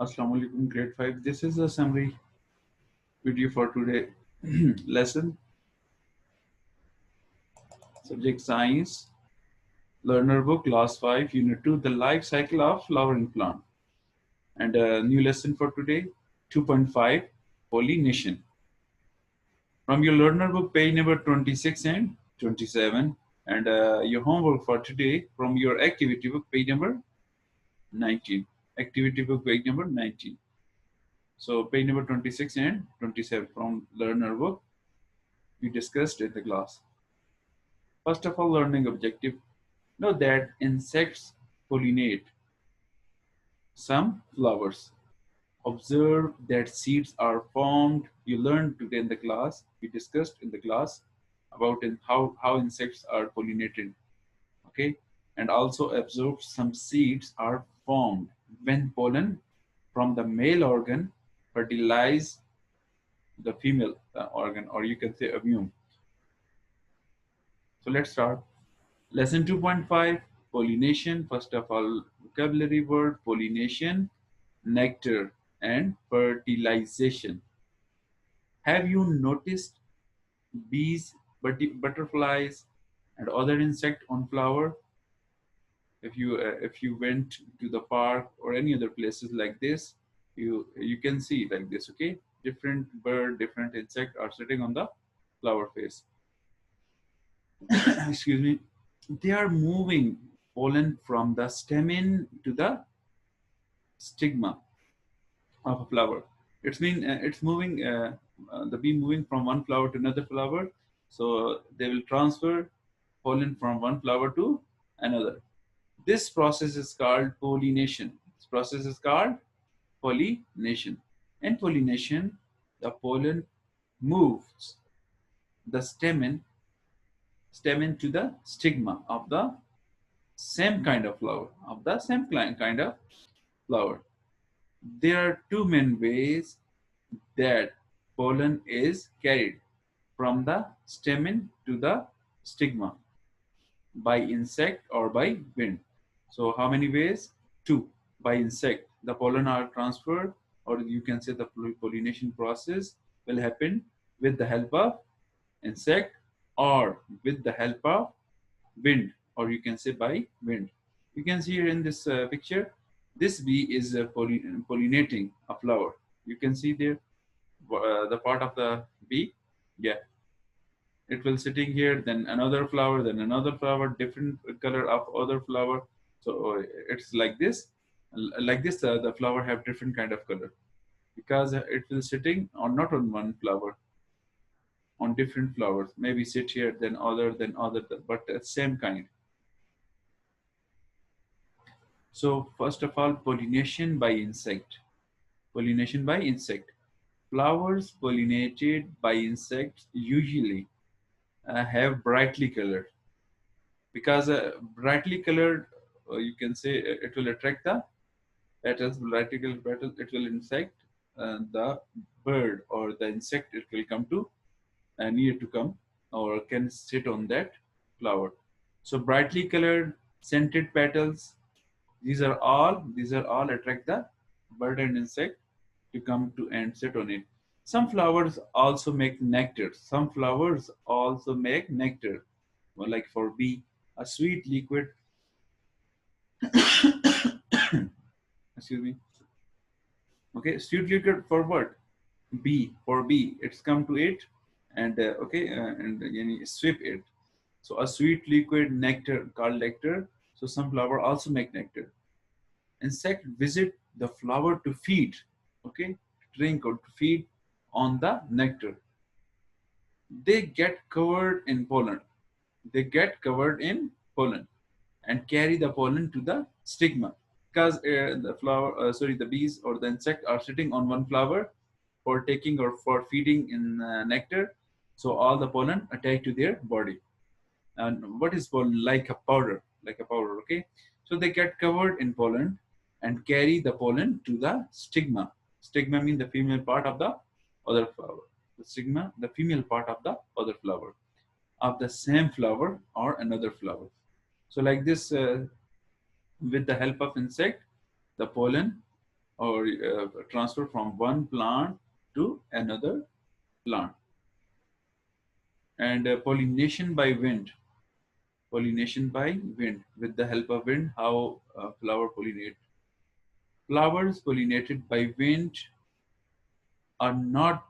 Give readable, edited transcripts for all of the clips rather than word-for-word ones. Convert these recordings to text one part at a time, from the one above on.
Assalamu alaikum, grade 5. This is a summary video for today lesson. Subject Science, Learner Book, Class 5, Unit 2, The Life Cycle of Flowering Plant. And a new lesson for today, 2.5, Pollination. From your Learner Book, page number 26 and 27. And your homework for today from your activity book, page number 19. Activity book, page number 19. So page number 26 and 27 from Learner Book, we discussed in the class. First of all, learning objective. Know that insects pollinate some flowers. Observe that seeds are formed. You learned today in the class, we discussed in the class about how insects are pollinated. Okay, and also observe some seeds are formed when pollen from the male organ fertilize the female organ, or you can say ovum. So let's start. Lesson 2.5, pollination. First of all, vocabulary word, pollination, nectar, and fertilization. Have you noticed bees, butterflies, and other insect on flower? If you went to the park or any other places like this, you can see like this. Okay, different bird, different insect are sitting on the flower face. Excuse me. They are moving pollen from the stamen to the stigma of a flower. It's moving the bee moving from one flower to another flower. So they will transfer pollen from one flower to another. This process is called pollination. This process is called pollination. In pollination, the pollen moves the stamen to the stigma of the same kind of flower, There are two main ways that pollen is carried from the stamen to the stigma, by insect or by wind. So how many ways? Two. By insect, the pollen are transferred, or you can say the pollination process will happen with the help of insect or with the help of wind, or you can say by wind. You can see here in this picture, this bee is pollinating a flower. You can see there the part of the bee. Yeah, it will sitting here, then another flower, then another flower, different color of other flower. So it's like this. Like this, the flower have different kind of color because it will sitting on not on one flower, on different flowers. Maybe sit here, then other, but same kind. So first of all, pollination by insect. Pollination by insect. Flowers pollinated by insects usually have brightly colored, because brightly colored, you can say it will attract the petals, brightly colored petals. It will insect the bird or the insect. It will come to near to come or can sit on that flower. So brightly colored, scented petals. These are all attract the bird and insect to come to and sit on it. Some flowers also make nectar. Some flowers also make nectar. Well, like for bee, a sweet liquid. Excuse me. Okay, sweet liquid for what? Bee, for bee. It's come to it, and and sweep it. So a sweet liquid nectar called nectar. So some flower also make nectar. Insect visit the flower to feed, okay, drink or to feed on the nectar. They get covered in pollen. They get covered in pollen and carry the pollen to the stigma, because the bees or the insect are sitting on one flower for taking or for feeding in nectar. So all the pollen attach to their body. And what is pollen? Like a powder, okay? So they get covered in pollen and carry the pollen to the stigma. Stigma means the female part of the other flower. The stigma, the female part of the other flower, of the same flower or another flower. So like this, with the help of insect, the pollen or transfer from one plant to another plant. And pollination by wind. Pollination by wind. With the help of wind, how flower pollinate. Flowers pollinated by wind are not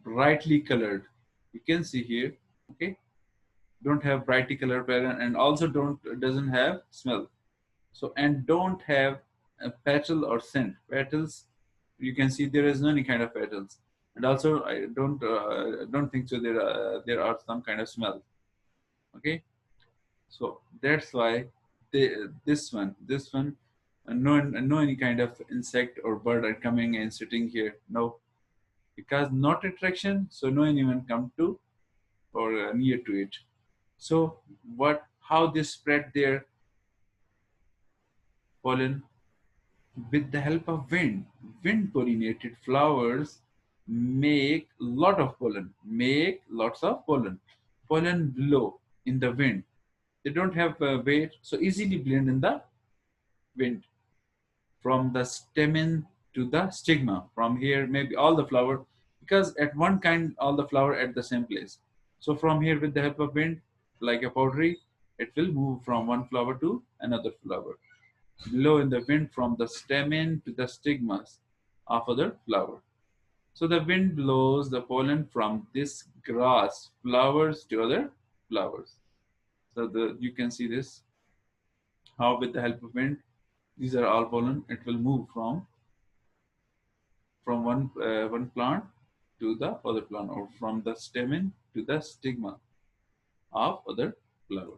brightly colored. You can see here, okay? Don't have brightly colored pattern, and also don't doesn't have smell. So, and don't have a petal or scent. Petals, you can see there is no any kind of petals, and also I don't think so. There are some kind of smell. Okay, so that's why this one, no any kind of insect or bird are coming and sitting here. No, because not attraction, so no anyone come to or near to it. So what? How they spread their pollen? With the help of wind. Wind pollinated flowers make lot of pollen. Make lots of pollen. Pollen blow in the wind. They don't have weight, so easily blend in the wind. From the stamen to the stigma. From here, maybe all the flower, because at one kind, all the flower at the same place. So from here, with the help of wind, like a powdery, it will move from one flower to another flower. Blow in the wind from the stamen to the stigmas of other flower. So the wind blows the pollen from this grass flowers to other flowers. So you can see this, how with the help of wind, these are all pollen. It will move from one plant to the other plant, or from the stamen to the stigma of other flower.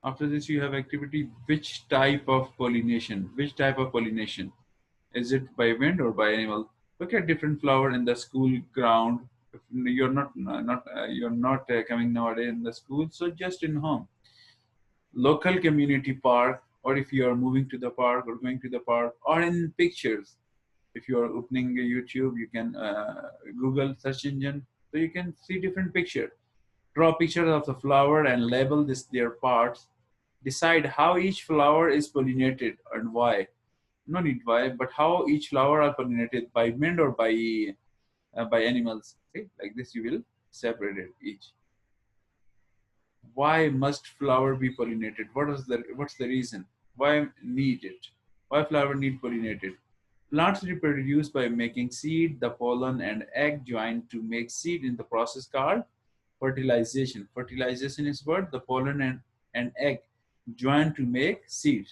After this, you have activity. Which type of pollination? Which type of pollination? Is it by wind or by animal? Look at different flower in the school ground. If you're not coming nowadays in the school, so just in home, local community park, or if you are moving to the park or going to the park, or in pictures. If you are opening YouTube, you can Google search engine, so you can see different picture. Draw pictures of the flower and label this their parts. Decide how each flower is pollinated and why. No need why, but how each flower are pollinated by wind or by animals. Okay, like this you will separate it each. Why must flower be pollinated? What's the reason? Why need it? Why flower need pollinated? Plants reproduce by making seed, the pollen and egg join to make seed in the process called fertilization. Fertilization is what? The pollen and egg join to make seed.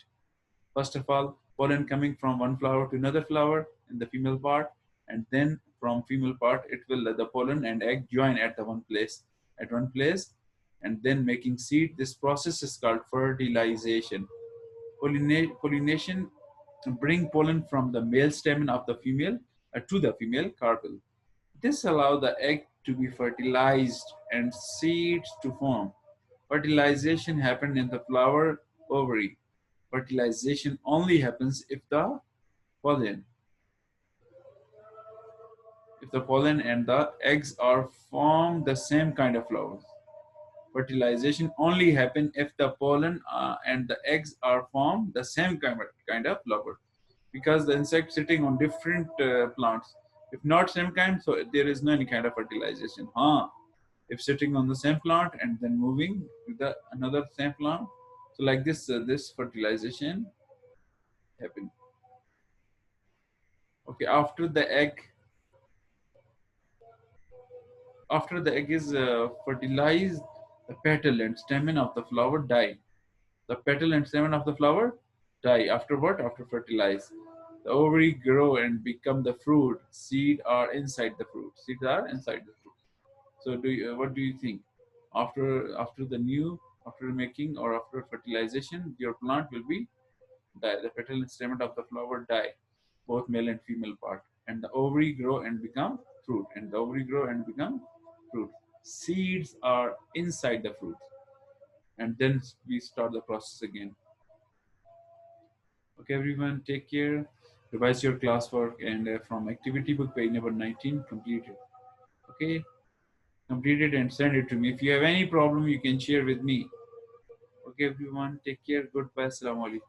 First of all, pollen coming from one flower to another flower in the female part, and then from female part, it will the pollen and egg join at one place, and then making seed. This process is called fertilization. Pollination bring pollen from the male stamen of the female to the female carpel. This allows the egg to be fertilized and seeds to form. Fertilization happens in the flower ovary. Fertilization only happens pollen, if the pollen and the eggs are form the same kind of flowers. Fertilization only happen if the pollen and the eggs are formed the same kind of flower, because the insect sitting on different plants. If not same kind, so there is no any kind of fertilization. If sitting on the same plant and then moving to the another same plant, so like this fertilization happen. Okay, after the egg is fertilized, the petal and stamen of the flower die. The petal and stamen of the flower die. After what? After fertilize. The ovary grow and become the fruit. Seed are inside the fruit. Seeds are inside the fruit. So what do you think? After making or after fertilization, your plant will be die. The petal and stamen of the flower die, both male and female part, and the ovary grow and become fruit. And the ovary grow and become fruit. Seeds are inside the fruit, and then we start the process again. Okay, everyone, take care. Revise your classwork, and from activity book page number 19, complete it. Okay, complete it and send it to me. If you have any problem, you can share with me. Okay, everyone, take care. Goodbye. Assalamu alaikum.